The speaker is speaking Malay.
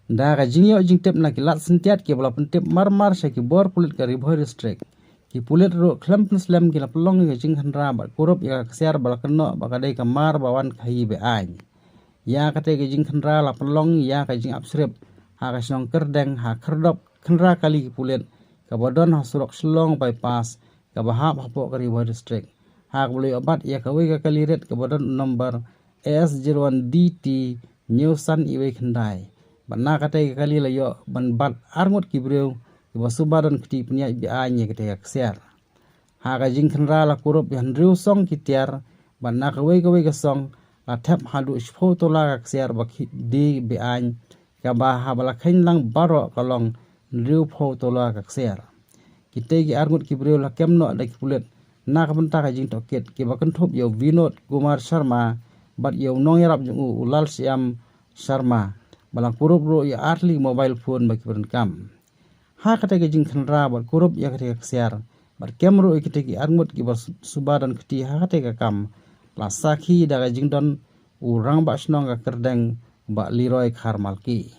Da ka jing yo jing tep na ki lat sentiat ki bala pentep mar sya ki bor pulit ka riboy district. Ki pulit ro klam slam ki la pelong ki jing hanra ba kurup ya kesiar bala keno ba kadai ka mar bawan ka hi be ain. Ya kate ki jing hanra la pelong ya ka jing apsrip ha ka snong kerdeng ha kerdop hanra kali ki pulit ka bodon ha surok slong bypass ka bahap hapo ka riboy district. Ha ka boleh obat ya ka wei ka kali ret ka bodon nomor AS01DT New Sun Iwe Kendai. Bana kate kali la yo ban bat arngot ki breu ki basubadan kiti punya bi anye kate ka kser. Ha ka jing khanra la kurup yan riu song ki tiar bana ka wei ka song la thep hadu shpho to la ka kser ba di bi any ka ba ha bala khain lang baro ka long riu pho to la ka kser. Kite ki arngot ki breu la kemno da ki pulet na ka banta ka jing toket ki ba kan thop yo Vinod Kumar Sharma bat yo nong yarap jung ulal siam Sharma balang kurup ro ya arli mobile phone baki kam. Ha kata ke jing khanra bat kurup ya kata kesiar bat kemro ikite ki arngot ki bar subadan kiti ha kata ka kam la sakhi da jing don urang ba snong ka kerdeng ba liroy khar malki.